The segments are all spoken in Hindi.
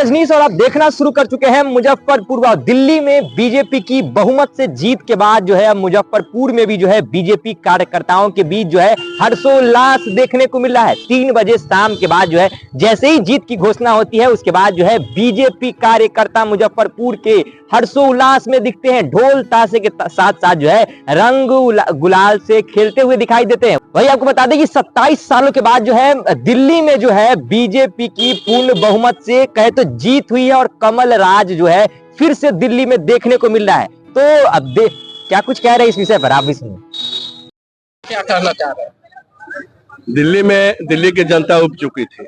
रजनीश और आप देखना शुरू कर चुके हैं मुजफ्फरपुर व दिल्ली में बीजेपी की बहुमत से जीत के बाद जो है मुजफ्फरपुर में भी जो है बीजेपी कार्यकर्ताओं के बीच जो है हर्षोल्लास देखने को मिल रहा है। 3 बजे शाम के बाद जो है जैसे ही जीत की घोषणा होती है उसके बाद जो है बीजेपी कार्यकर्ता मुजफ्फरपुर के हर्षोल्लास में दिखते हैं। ढोल ताशे के साथ साथ जो है रंग गुलाल से खेलते हुए दिखाई देते हैं। वही आपको बता दें कि 27 सालों के बाद जो है दिल्ली में जो है बीजेपी की पूर्ण बहुमत से कहे तो जीत हुई है और कमल राज जो है फिर से दिल्ली में देखने को मिल रहा है। तो अब क्या कुछ कह रहे हैं इस विषय पर, आप भी सुनिए। क्या कहना चाह रहे हैं? दिल्ली में दिल्ली की जनता उब चुकी थी।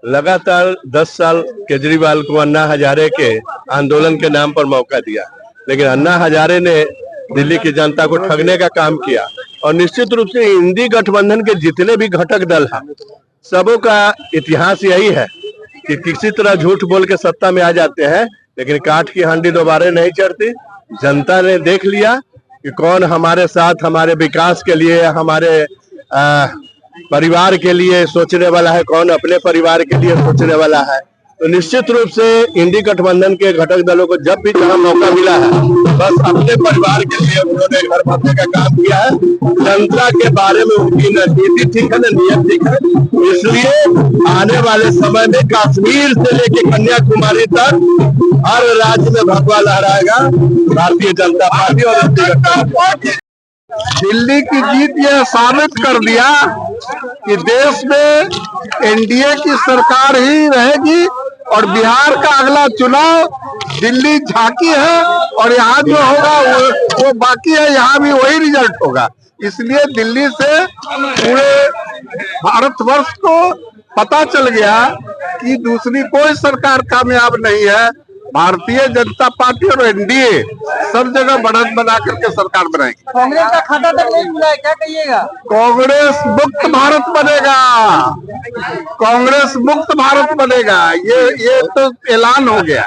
लगातार 10 साल केजरीवाल को अन्ना हजारे के आंदोलन के नाम पर मौका दिया, लेकिन अन्ना हजारे ने दिल्ली की जनता को ठगने का काम किया। और निश्चित रूप से इंडी गठबंधन के जितने भी घटक दल हैं सबों का इतिहास यही है कि किसी तरह झूठ बोल के सत्ता में आ जाते हैं, लेकिन काठ की हांडी दोबारा नहीं चढ़ती। जनता ने देख लिया कि कौन हमारे साथ, हमारे विकास के लिए, हमारे परिवार के लिए सोचने वाला है, कौन अपने परिवार के लिए सोचने वाला है। तो निश्चित रूप से इंडी गठबंधन के घटक दलों को जब भी जहां मौका मिला है बस अपने परिवार के लिए उन्होंने घर भरने का काम किया है। जनता के बारे में उनकी न नीति ठीक है न नियत ठीक है। इसलिए आने वाले समय में कश्मीर से लेकर कन्याकुमारी तक हर राज्य में भगवा लहराएगा भारतीय जनता पार्टी। और दिल्ली की जीत यह साबित कर दिया कि देश में एनडीए की सरकार ही रहेगी और बिहार का अगला चुनाव दिल्ली झांकी है और यहाँ जो होगा वो बाकी है, यहाँ भी वही रिजल्ट होगा। इसलिए दिल्ली से पूरे भारतवर्ष को पता चल गया कि दूसरी कोई सरकार कामयाब नहीं है। भारतीय जनता पार्टी और एनडीए सब जगह बढ़त बना करके सरकार बनाएगी। कांग्रेस का खाता तक नहीं खुला है, क्या कहिएगा? कांग्रेस मुक्त भारत बनेगा, कांग्रेस मुक्त भारत बनेगा, ये तो ऐलान हो गया।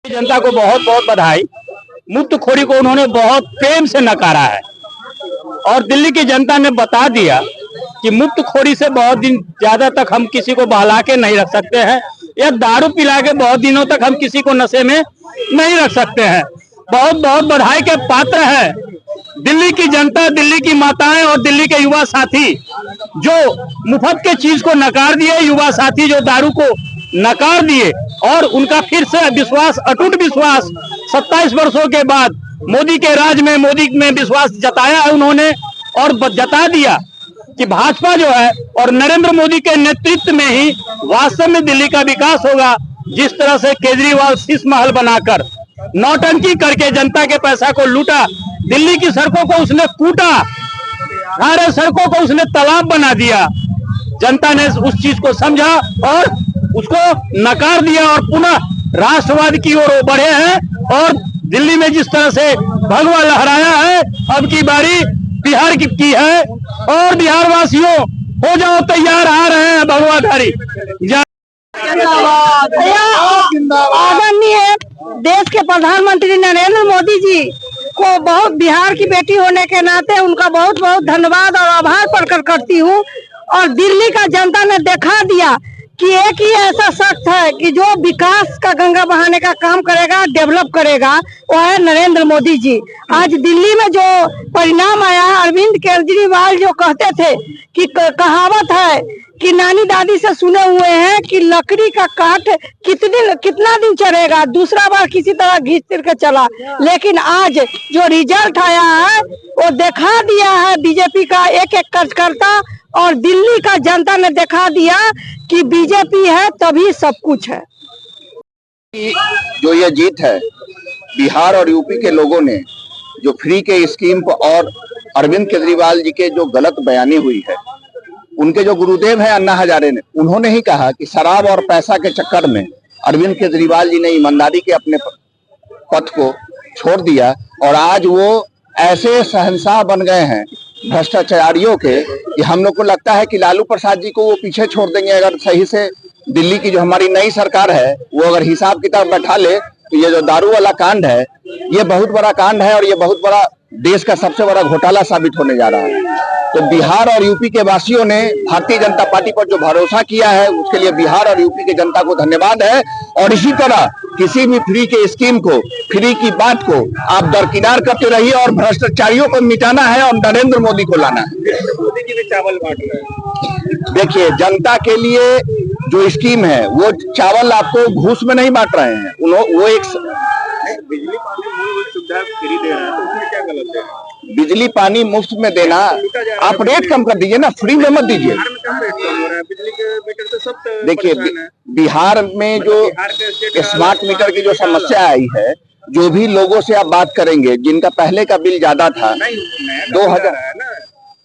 जनता को बहुत बहुत बधाई। मुफ्तखोरी को उन्होंने बहुत प्रेम से नकारा है और दिल्ली की जनता ने बता दिया कि मुफ्तखोरी से बहुत दिन ज्यादा तक हम किसी को बहला के नहीं रख सकते हैं या दारू पिला के बहुत दिनों तक हम किसी को नशे में नहीं रख सकते हैं। बहुत बहुत बधाई के पात्र है दिल्ली की जनता, दिल्ली की माताएं और दिल्ली के युवा साथी जो मुफ्त के चीज को नकार दिए, युवा साथी जो दारू को नकार दिए और उनका फिर से विश्वास, अटूट विश्वास 27 वर्षों के बाद मोदी के राज में, मोदी में विश्वास जताया है उन्होंने और जता दिया कि भाजपा जो है और नरेंद्र मोदी के नेतृत्व में ही वास्तव में दिल्ली का विकास होगा। जिस तरह से केजरीवाल शीश महल बनाकर नौटंकी करके जनता के पैसा को लूटा, दिल्ली की सड़कों को उसने कूटा, सारे सड़कों को उसने तालाब बना दिया। जनता ने उस चीज को समझा और उसको नकार दिया और पुनः राष्ट्रवाद की ओर बढ़े हैं और दिल्ली में जिस तरह से भगवा लहराया है, अब की बारी बिहार की है और बिहार वासियों हो जाओ तैयार, आ रहे हैं भगवाधारी। आदरणीय देश के प्रधानमंत्री नरेंद्र मोदी जी को बहुत, बिहार की बेटी होने के नाते उनका बहुत बहुत धन्यवाद और आभार प्रकट करती हूँ। और दिल्ली का जनता ने दिखा दिया कि एक ही ऐसा शख्स है कि जो विकास का गंगा बहाने का काम करेगा, डेवलप करेगा, वो है नरेंद्र मोदी जी। आज दिल्ली में जो परिणाम आया है, अरविंद केजरीवाल जो कहते थे कि कहावत है कि नानी दादी से सुने हुए हैं कि लकड़ी का काठ कितना दिन चलेगा, दूसरा बार किसी तरह घींच तिर के चला। लेकिन आज जो रिजल्ट आया है वो दिखा दिया है बीजेपी का एक एक कार्यकर्ता और दिल्ली का जनता ने दिखा दिया कि बीजेपी है तभी सब कुछ है। जो ये जीत है, बिहार और यूपी के लोगों ने जो फ्री के स्कीम और अरविंद केजरीवाल जी के जो गलत बयानी हुई है, उनके जो गुरुदेव है अन्ना हजारे ने, उन्होंने ही कहा कि शराब और पैसा के चक्कर में अरविंद केजरीवाल जी ने ईमानदारी के अपने पथ को छोड़ दिया और आज वो ऐसे शहंशाह बन गए हैं भ्रष्टाचारियों के कि हम लोग को लगता है कि लालू प्रसाद जी को वो पीछे छोड़ देंगे अगर सही से दिल्ली की जो हमारी नई सरकार है वो अगर हिसाब किताब बैठा ले। तो ये जो दारू वाला कांड है ये बहुत बड़ा कांड है और ये बहुत बड़ा देश का सबसे बड़ा घोटाला साबित होने जा रहा है। तो बिहार और यूपी के वासियों ने भारतीय जनता पार्टी पर जो भरोसा किया है उसके लिए बिहार और यूपी के जनता को धन्यवाद है। और इसी तरह किसी भी फ्री के स्कीम को, फ्री की बात को आप दरकिनार करते रहिए और भ्रष्टाचारियों को मिटाना है और नरेंद्र मोदी को लाना है। मोदी जी भी चावल बांट रहे हैं। देखिए, जनता के लिए जो स्कीम है वो चावल आपको घूस में नहीं बांट रहे हैं, वो एक बिजली पानी मूलभूत सुविधा फ्री दे रहे हैं, तो उसमें क्या गलत है? बिजली पानी मुफ्त में देना, आप रेट कम कर दीजिए ना, फ्री में मत दीजिए। बिहार में कहाँ रेट कम हो रहा है? बिजली के मीटर से सब देखिए, परेशान है। बिहार में जो स्मार्ट मीटर की जो समस्या आई है, जो भी लोगों से आप बात करेंगे जिनका पहले का बिल ज्यादा था, 2000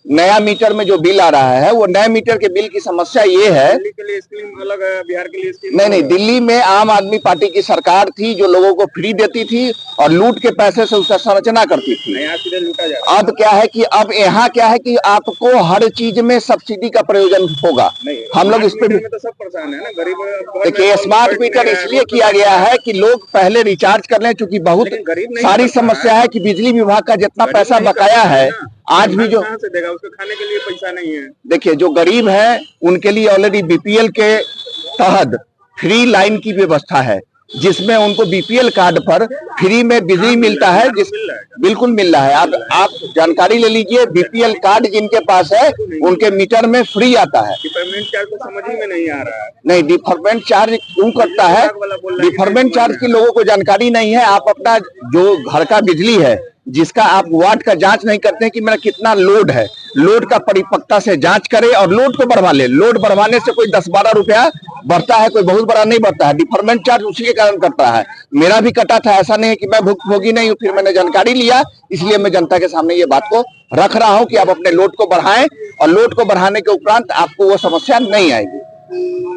नया मीटर में जो बिल आ रहा है वो नए मीटर के बिल की समस्या ये है। दिल्ली के लिए स्कीम अलग है, बिहार के लिए स्कीम नहीं, दिल्ली में आम आदमी पार्टी की सरकार थी जो लोगों को फ्री देती थी और लूट के पैसे से उसका संरचना करती थी। यहाँ सीधे लूटा जा रहा है। अब क्या है कि अब यहाँ क्या है कि आपको हर चीज में सब्सिडी का प्रयोजन होगा। हम लोग इस पे तो सब परेशान है ना, गरीब। देखिए, स्मार्ट मीटर इसलिए किया गया है कि लोग पहले रिचार्ज कर लें, क्योंकि बहुत सारी समस्या है कि बिजली विभाग का जितना पैसा बकाया है आज भी जो से देगा, उसको खाने के लिए पैसा नहीं है। देखिए, जो गरीब है उनके लिए ऑलरेडी बीपीएल के तहत फ्री लाइन की व्यवस्था है, जिसमें उनको बीपीएल कार्ड पर फ्री में बिजली मिलता है, बिल्कुल मिल रहा है। आप जानकारी ले लीजिए, बीपीएल कार्ड जिनके पास है उनके मीटर में फ्री आता है। डिफरमेंट चार्ज तो समझ ही में नहीं आ रहा है। नहीं, डिफरमेंट चार्ज क्यों करता है? डिफरमेंट चार्ज की लोगों को जानकारी नहीं है। आप अपना जो घर का बिजली है जिसका आप वाट का जांच नहीं करते हैं कि मेरा कितना लोड है, लोड का परिपक्वता से जांच करें और लोड को बढ़वा ले। लोड बढ़वाने से कोई 10-12 रुपया बढ़ता है, कोई बहुत बड़ा नहीं बढ़ता है। डिफरमेंट चार्ज उसी के कारण करता है। मेरा भी कटा था, ऐसा नहीं है कि मैं भुक्तभोगी नहीं हूँ। फिर मैंने जानकारी लिया, इसलिए मैं जनता के सामने ये बात को रख रहा हूँ कि आप अपने लोड को बढ़ाएं और लोड को बढ़ाने के उपरांत आपको वो समस्या नहीं आएगी।